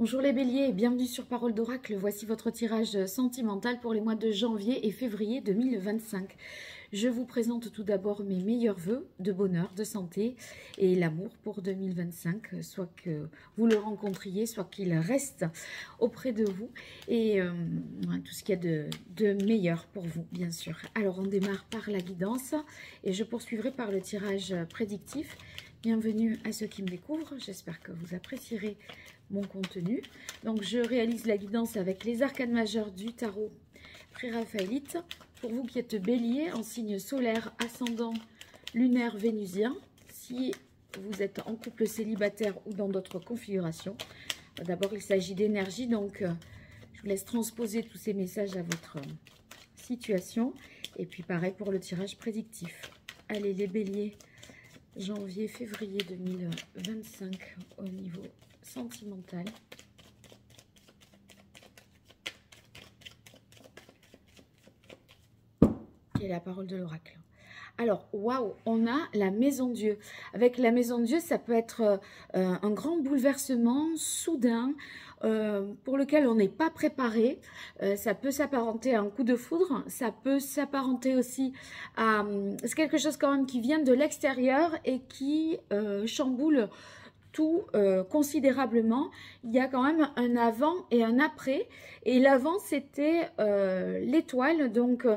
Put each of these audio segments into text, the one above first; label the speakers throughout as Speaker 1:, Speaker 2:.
Speaker 1: Bonjour les béliers et bienvenue sur Parole d'Oracle. Voici votre tirage sentimental pour les mois de janvier et février 2025. Je vous présente tout d'abord mes meilleurs vœux de bonheur, de santé et l'amour pour 2025, soit que vous le rencontriez, soit qu'il reste auprès de vous et tout ce qu'il y a de meilleur pour vous, bien sûr. Alors on démarre par la guidance et je poursuivrai par le tirage prédictif. Bienvenue à ceux qui me découvrent, j'espère que vous apprécierez mon contenu. Donc je réalise la guidance avec les arcanes majeurs du tarot pré-raphaélite. Pour vous qui êtes bélier en signe solaire, ascendant, lunaire, vénusien, si vous êtes en couple célibataire ou dans d'autres configurations. D'abord il s'agit d'énergie, donc je vous laisse transposer tous ces messages à votre situation. Et puis pareil pour le tirage prédictif. Allez les béliers, janvier, février 2025 au niveau sentimental. Quelle est la parole de l'oracle? Alors, waouh, on a la maison Dieu. Avec la maison Dieu, ça peut être un grand bouleversement soudain pour lequel on n'est pas préparé. Ça peut s'apparenter à un coup de foudre. Ça peut s'apparenter aussi à... c'est quelque chose quand même qui vient de l'extérieur et qui chamboule tout considérablement. Il y a quand même un avant et un après, et l'avant c'était l'étoile. Donc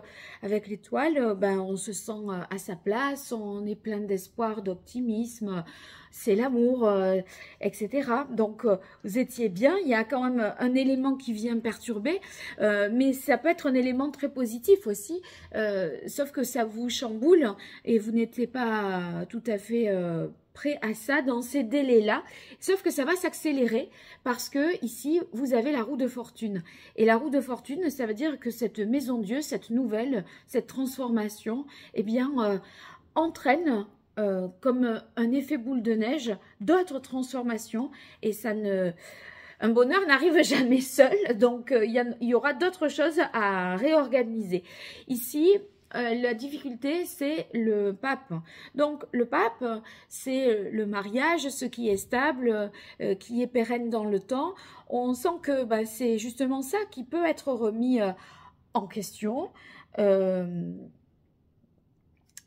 Speaker 1: avec l'étoile, on se sent à sa place, on est plein d'espoir, d'optimisme, c'est l'amour, etc. Donc vous étiez bien. Il y a quand même un élément qui vient perturber, mais ça peut être un élément très positif aussi, sauf que ça vous chamboule et vous n'étiez pas tout à fait prêt à ça dans ces délais-là, sauf que ça va s'accélérer parce que ici vous avez la roue de fortune, et la roue de fortune, ça veut dire que cette maison Dieu, cette nouvelle, cette transformation, eh bien entraîne comme un effet boule de neige d'autres transformations, et ça ne... Un bonheur n'arrive jamais seul, donc il y aura d'autres choses à réorganiser. Ici, la difficulté, c'est le pape. Donc, le pape, c'est le mariage, ce qui est stable, qui est pérenne dans le temps. On sent que c'est justement ça qui peut être remis en question.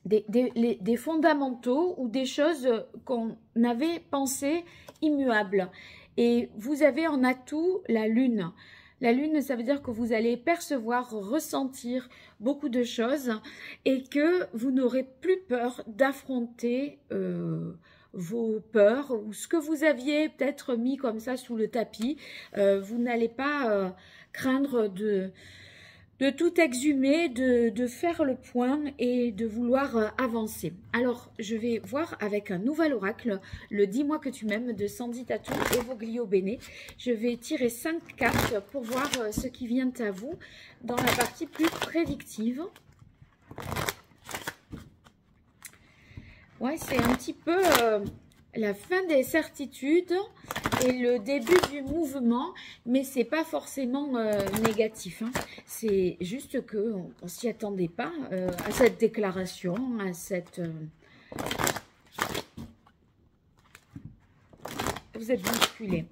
Speaker 1: Des fondamentaux ou des choses qu'on avait pensées immuables. Et vous avez en atout la lune. La lune, ça veut dire que vous allez percevoir, ressentir beaucoup de choses et que vous n'aurez plus peur d'affronter vos peurs ou ce que vous aviez peut-être mis comme ça sous le tapis. Vous n'allez pas craindre de tout exhumer, de faire le point et de vouloir avancer. Alors, je vais voir avec un nouvel oracle, le Dis-moi que tu m'aimes de Sandy Tatou et Voglio Bene. Je vais tirer 5 cartes pour voir ce qui vient à vous dans la partie plus prédictive. Ouais, c'est un petit peu la fin des certitudes et le début du mouvement, mais c'est pas forcément négatif, hein. C'est juste que on s'y attendait pas à cette déclaration, à cette... Vous êtes bousculés.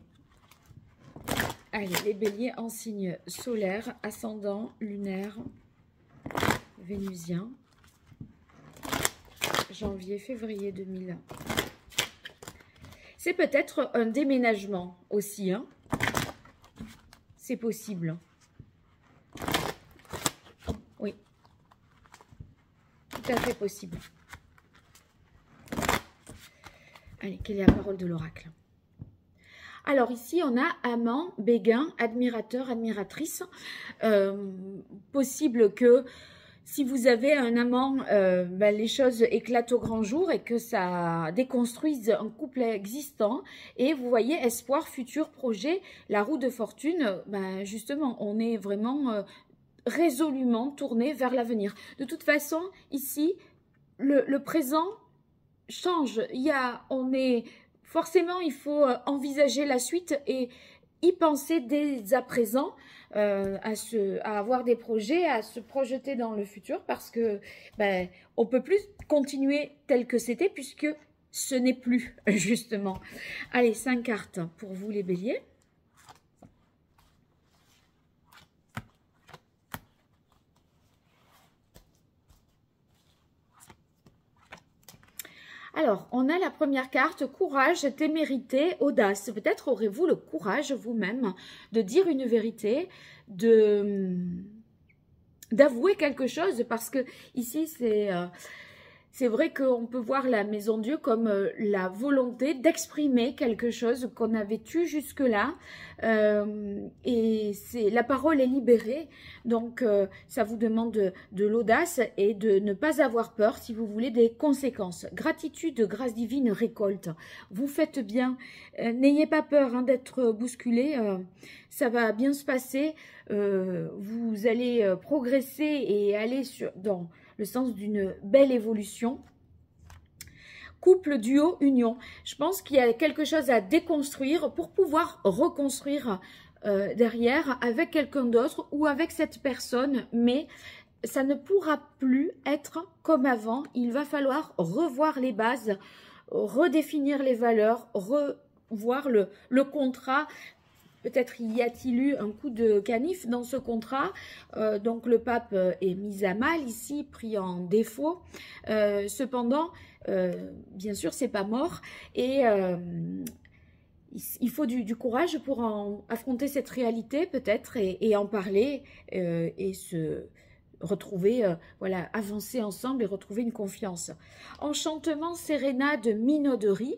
Speaker 1: Allez, les béliers en signe solaire, ascendant, lunaire, vénusien, janvier, février 2000. C'est peut-être un déménagement aussi, hein. C'est possible. Oui. Tout à fait possible. Allez, quelle est la parole de l'oracle? Alors ici, on a amant, béguin, admirateur, admiratrice. Possible que... Si vous avez un amant, les choses éclatent au grand jour et que ça déconstruise un couple existant. Et vous voyez, espoir, futur, projet, la roue de fortune, justement, on est vraiment résolument tourné vers l'avenir. De toute façon, ici, le présent change. Forcément, il faut envisager la suite et y penser dès à présent. À avoir des projets, à se projeter dans le futur, parce que on peut plus continuer tel que c'était puisque ce n'est plus justement. Allez, 5 cartes pour vous les béliers. Alors, on a la première carte, courage, témérité, audace. Peut-être aurez-vous le courage vous-même de dire une vérité, d'avouer quelque chose, parce que ici, c'est vrai qu'on peut voir la Maison Dieu comme la volonté d'exprimer quelque chose qu'on avait eu jusque-là. Et la parole est libérée. Donc, ça vous demande de l'audace et de ne pas avoir peur, si vous voulez, des conséquences. Gratitude, grâce divine, récolte. Vous faites bien. N'ayez pas peur hein, d'être bousculé. Ça va bien se passer. Vous allez progresser et aller dans le sens d'une belle évolution. Couple, duo, union. Je pense qu'il y a quelque chose à déconstruire pour pouvoir reconstruire derrière avec quelqu'un d'autre ou avec cette personne, mais ça ne pourra plus être comme avant. Il va falloir revoir les bases, redéfinir les valeurs, revoir le contrat. Peut-être y a-t-il eu un coup de canif dans ce contrat. Donc le pape est mis à mal ici, pris en défaut. Cependant, bien sûr, c'est pas mort. Et il faut du courage pour affronter cette réalité peut-être et en parler et se retrouver, voilà, avancer ensemble et retrouver une confiance. Enchantement, sérénade, minauderie.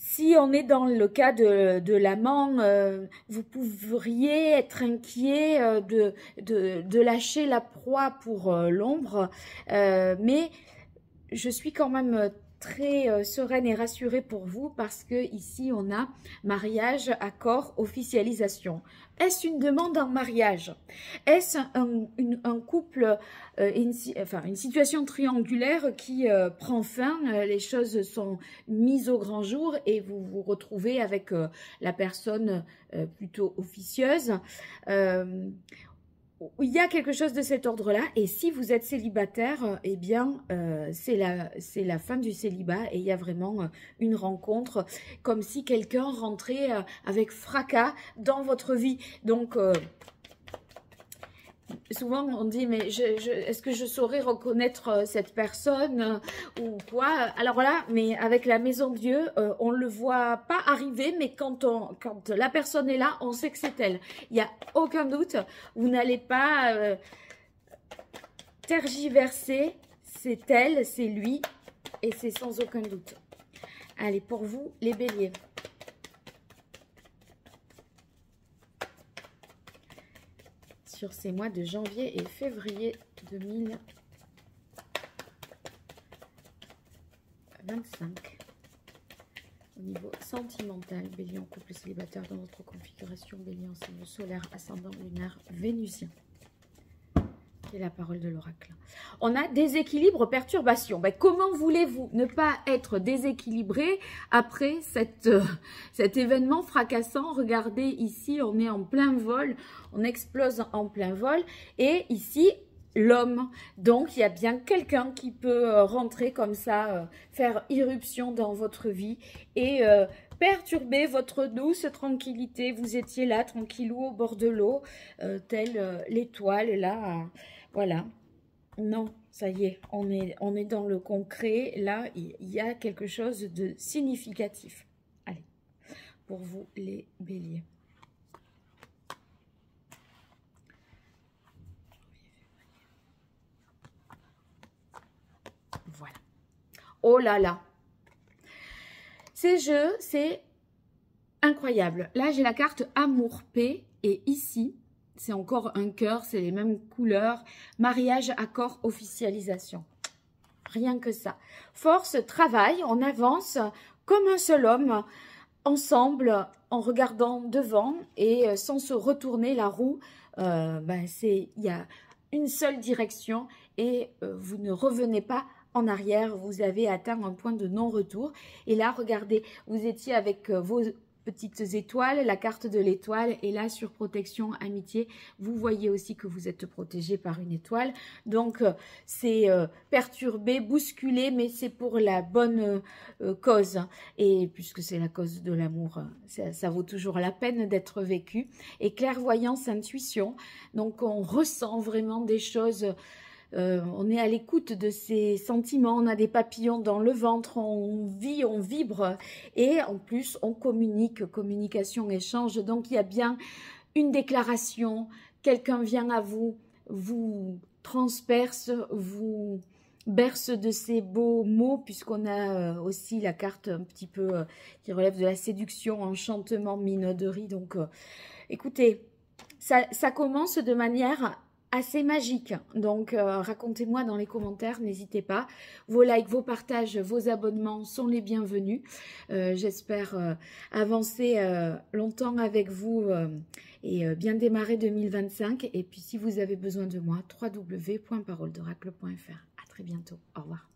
Speaker 1: Si on est dans le cas de l'amant, vous pourriez être inquiet de lâcher la proie pour l'ombre, mais je suis quand même très sereine et rassurée pour vous parce que ici on a mariage, accord, officialisation. Est-ce une demande en mariage? Est-ce un couple, une situation triangulaire qui prend fin? Les choses sont mises au grand jour et vous vous retrouvez avec la personne plutôt officieuse. Il y a quelque chose de cet ordre-là, et si vous êtes célibataire, eh bien, c'est la fin du célibat, et il y a vraiment une rencontre, comme si quelqu'un rentrait avec fracas dans votre vie. Donc, souvent on dit, mais est-ce que je saurais reconnaître cette personne ou quoi? Alors là, mais avec la Maison Dieu, on ne le voit pas arriver, mais quand la personne est là, on sait que c'est elle. Il n'y a aucun doute, vous n'allez pas tergiverser, c'est elle, c'est lui, et c'est sans aucun doute. Allez, pour vous, les béliers. Sur ces mois de janvier et février 2025. Au niveau sentimental, bélier en couple célibataire dans votre configuration, bélier en signe solaire, ascendant lunaire, vénusien. C'est la parole de l'oracle. On a déséquilibre, perturbation. Ben, comment voulez-vous ne pas être déséquilibré après cet événement fracassant? Regardez ici, on est en plein vol, on explose en plein vol. Et ici, l'homme. Donc, il y a bien quelqu'un qui peut rentrer comme ça, faire irruption dans votre vie et perturber votre douce tranquillité. Vous étiez là, tranquillou, au bord de l'eau, telle l'étoile, là. Voilà. Non, ça y est, on est dans le concret. Là, il y a quelque chose de significatif. Allez, pour vous, les béliers. Voilà. Oh là là. Ces jeux, c'est incroyable. Là, j'ai la carte amour-paix et ici, c'est encore un cœur, c'est les mêmes couleurs. Mariage, accord, officialisation. Rien que ça. Force, travail, on avance comme un seul homme, ensemble, en regardant devant et sans se retourner la roue. Il y a une seule direction et vous ne revenez pas en arrière. Vous avez atteint un point de non-retour. Et là, regardez, vous étiez avec vos petites étoiles, la carte de l'étoile, et là sur protection, amitié, vous voyez aussi que vous êtes protégé par une étoile. Donc c'est perturbé, bousculé, mais c'est pour la bonne cause. Et puisque c'est la cause de l'amour, ça vaut toujours la peine d'être vécu. Et clairvoyance, intuition, donc on ressent vraiment des choses on est à l'écoute de ses sentiments, on a des papillons dans le ventre, on vit, on vibre et en plus on communique, communication, échange. Donc il y a bien une déclaration, quelqu'un vient à vous, vous transperce, vous berce de ces beaux mots, puisqu'on a aussi la carte un petit peu qui relève de la séduction, enchantement, minauderie. Donc écoutez, ça commence de manière assez magique. Donc racontez-moi dans les commentaires, n'hésitez pas. Vos likes, vos partages, vos abonnements sont les bienvenus. J'espère avancer longtemps avec vous et bien démarrer 2025. Et puis si vous avez besoin de moi, www.paroledoracle.fr. À très bientôt. Au revoir.